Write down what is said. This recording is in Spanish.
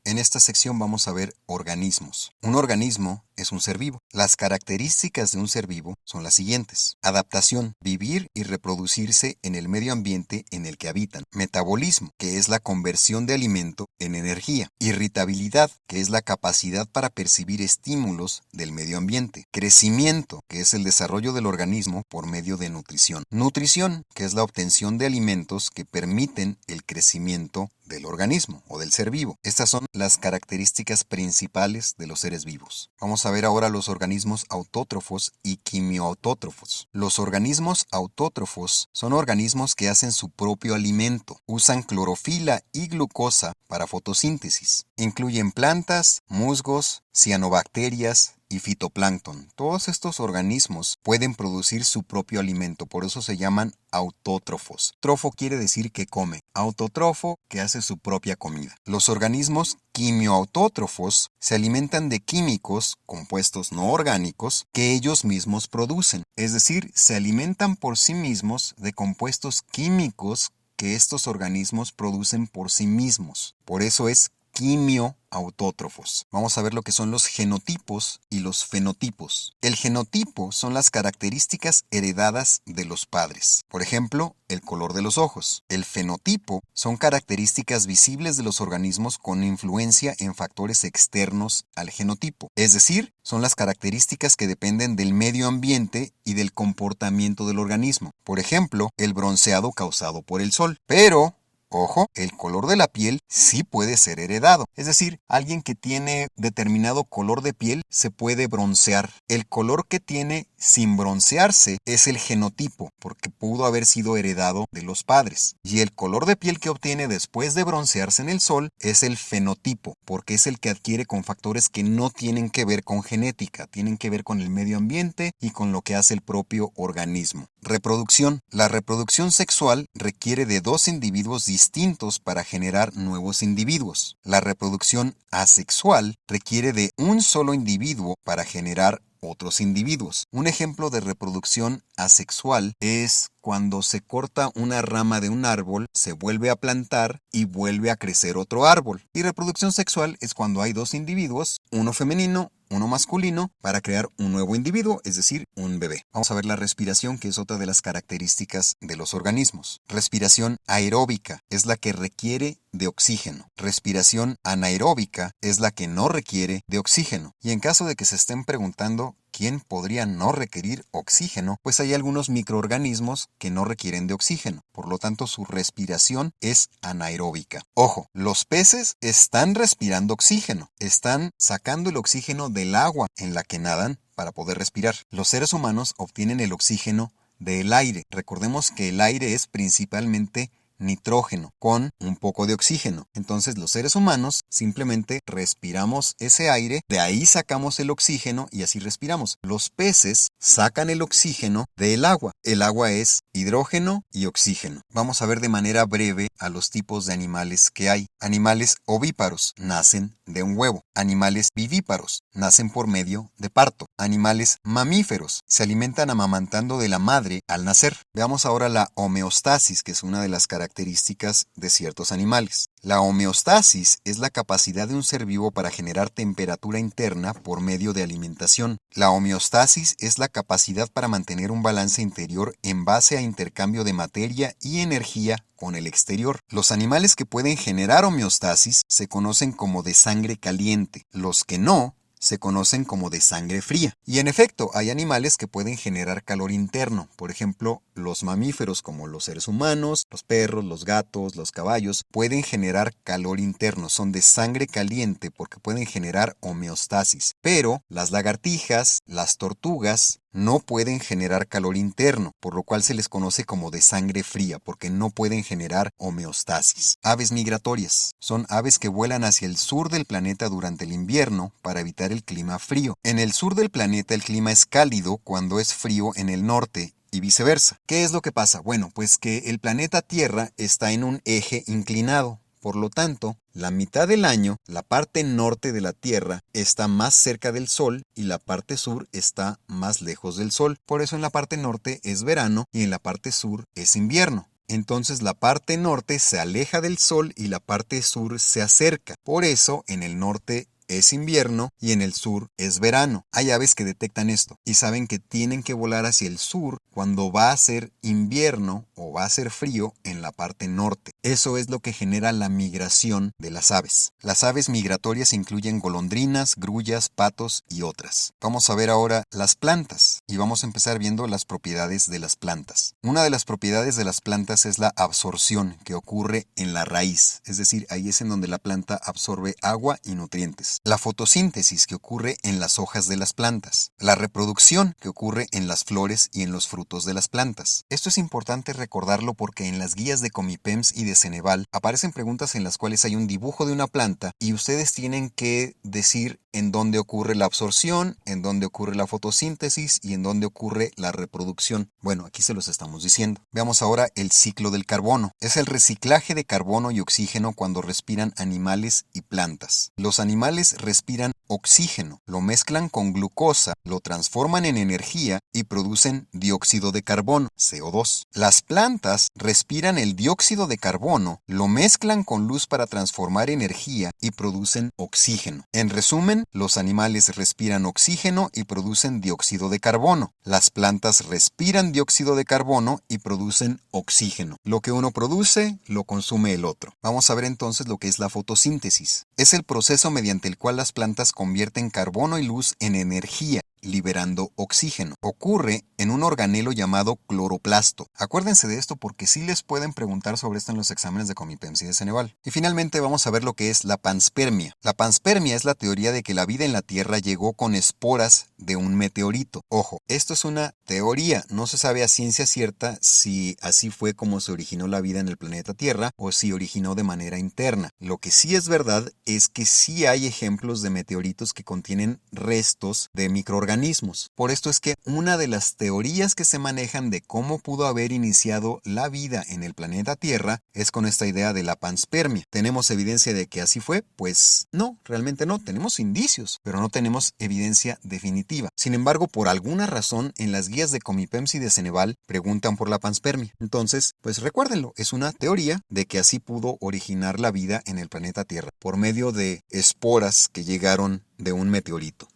En esta sección vamos a ver organismos. Un organismo es un ser vivo. Las características de un ser vivo son las siguientes. Adaptación, vivir y reproducirse en el medio ambiente en el que habitan. Metabolismo, que es la conversión de alimento en energía. Irritabilidad, que es la capacidad para percibir estímulos del medio ambiente. Crecimiento, que es el desarrollo del organismo por medio de nutrición. Nutrición, que es la obtención de alimentos que permiten el crecimiento del organismo o del ser vivo. Estas son las características principales de los seres vivos. Vamos a ver ahora los organismos autótrofos y quimioautótrofos. Los organismos autótrofos son organismos que hacen su propio alimento. Usan clorofila y glucosa para fotosíntesis. Incluyen plantas, musgos, cianobacterias y fitoplancton. Todos estos organismos pueden producir su propio alimento, por eso se llaman autótrofos. Trofo quiere decir que come, autotrofo que hace su propia comida. Los organismos quimioautótrofos se alimentan de químicos, compuestos no orgánicos, que ellos mismos producen. Es decir, se alimentan por sí mismos de compuestos químicos que estos organismos producen por sí mismos. Por eso es quimioautótrofos. Vamos a ver lo que son los genotipos y los fenotipos. El genotipo son las características heredadas de los padres. Por ejemplo, el color de los ojos. El fenotipo son características visibles de los organismos con influencia en factores externos al genotipo. Es decir, son las características que dependen del medio ambiente y del comportamiento del organismo. Por ejemplo, el bronceado causado por el sol. Pero ojo, el color de la piel sí puede ser heredado. Es decir, alguien que tiene determinado color de piel se puede broncear. El color que tiene sin broncearse es el genotipo, porque pudo haber sido heredado de los padres. Y el color de piel que obtiene después de broncearse en el sol es el fenotipo, porque es el que adquiere con factores que no tienen que ver con genética, tienen que ver con el medio ambiente y con lo que hace el propio organismo. Reproducción. La reproducción sexual requiere de dos individuos distintos para generar nuevos individuos. La reproducción asexual requiere de un solo individuo para generar otros individuos. Un ejemplo de reproducción asexual es cuando se corta una rama de un árbol, se vuelve a plantar y vuelve a crecer otro árbol. Y reproducción sexual es cuando hay dos individuos, uno femenino, uno masculino, para crear un nuevo individuo, es decir, un bebé. Vamos a ver la respiración, que es otra de las características de los organismos. Respiración aeróbica es la que requiere de oxígeno. Respiración anaeróbica es la que no requiere de oxígeno. Y en caso de que se estén preguntando ¿quién podría no requerir oxígeno? Pues hay algunos microorganismos que no requieren de oxígeno. Por lo tanto, su respiración es anaeróbica. Ojo, los peces están respirando oxígeno. Están sacando el oxígeno del agua en la que nadan para poder respirar. Los seres humanos obtienen el oxígeno del aire. Recordemos que el aire es principalmente nitrógeno con un poco de oxígeno. Entonces los seres humanos simplemente respiramos ese aire, de ahí sacamos el oxígeno y así respiramos. Los peces sacan el oxígeno del agua. El agua es hidrógeno y oxígeno. Vamos a ver de manera breve a los tipos de animales que hay. Animales ovíparos nacen de un huevo. Animales vivíparos nacen por medio de parto. Animales mamíferos se alimentan amamantando de la madre al nacer. Veamos ahora la homeostasis, que es una de las características de ciertos animales. La homeostasis es la capacidad de un ser vivo para generar temperatura interna por medio de alimentación. La homeostasis es la capacidad para mantener un balance interior en base a intercambio de materia y energía con el exterior. Los animales que pueden generar homeostasis se conocen como de sangre caliente. Los que no se conocen como de sangre fría. Y en efecto, hay animales que pueden generar calor interno. Por ejemplo, los mamíferos como los seres humanos, los perros, los gatos, los caballos, pueden generar calor interno. Son de sangre caliente porque pueden generar homeostasis. Pero las lagartijas, las tortugas, no pueden generar calor interno, por lo cual se les conoce como de sangre fría, porque no pueden generar homeostasis. Aves migratorias. Son aves que vuelan hacia el sur del planeta durante el invierno para evitar el clima frío. En el sur del planeta el clima es cálido cuando es frío en el norte y viceversa. ¿Qué es lo que pasa? Bueno, pues que el planeta Tierra está en un eje inclinado. Por lo tanto, la mitad del año, la parte norte de la Tierra está más cerca del Sol y la parte sur está más lejos del Sol. Por eso en la parte norte es verano y en la parte sur es invierno. Entonces la parte norte se aleja del Sol y la parte sur se acerca. Por eso en el norte es invierno y en el sur es verano. Hay aves que detectan esto y saben que tienen que volar hacia el sur cuando va a ser invierno o va a ser frío en la parte norte. Eso es lo que genera la migración de las aves. Las aves migratorias incluyen golondrinas, grullas, patos y otras. Vamos a ver ahora las plantas y vamos a empezar viendo las propiedades de las plantas. Una de las propiedades de las plantas es la absorción que ocurre en la raíz, es decir, ahí es en donde la planta absorbe agua y nutrientes. La fotosíntesis que ocurre en las hojas de las plantas. La reproducción que ocurre en las flores y en los frutos de las plantas. Esto es importante recordarlo porque en las guías de Comipems y de Ceneval aparecen preguntas en las cuales hay un dibujo de una planta y ustedes tienen que decir en dónde ocurre la absorción, en dónde ocurre la fotosíntesis y en dónde ocurre la reproducción. Bueno, aquí se los estamos diciendo. Veamos ahora el ciclo del carbono. Es el reciclaje de carbono y oxígeno cuando respiran animales y plantas. Los animales respiran oxígeno, lo mezclan con glucosa, lo transforman en energía y producen dióxido de carbono, CO2. Las plantas respiran el dióxido de carbono, lo mezclan con luz para transformar energía y producen oxígeno. En resumen, los animales respiran oxígeno y producen dióxido de carbono. Las plantas respiran dióxido de carbono y producen oxígeno. Lo que uno produce, lo consume el otro. Vamos a ver entonces lo que es la fotosíntesis. Es el proceso mediante el cual las plantas convierten carbono y luz en energía, liberando oxígeno. Ocurre en un organelo llamado cloroplasto. Acuérdense de esto porque sí les pueden preguntar sobre esto en los exámenes de Comipems y de Ceneval. Y finalmente vamos a ver lo que es la panspermia. La panspermia es la teoría de que la vida en la Tierra llegó con esporas de un meteorito. Ojo, esto es una teoría. No se sabe a ciencia cierta si así fue como se originó la vida en el planeta Tierra o si originó de manera interna. Lo que sí es verdad es que sí hay ejemplos de meteoritos que contienen restos de microorganismos. Por esto es que una de las teorías que se manejan de cómo pudo haber iniciado la vida en el planeta Tierra es con esta idea de la panspermia. ¿Tenemos evidencia de que así fue? Pues no, realmente no. Tenemos indicios, pero no tenemos evidencia definitiva. Sin embargo, por alguna razón, en las guías de Comipems y de Ceneval preguntan por la panspermia. Entonces, pues recuérdenlo, es una teoría de que así pudo originar la vida en el planeta Tierra, por medio de esporas que llegaron de un meteorito.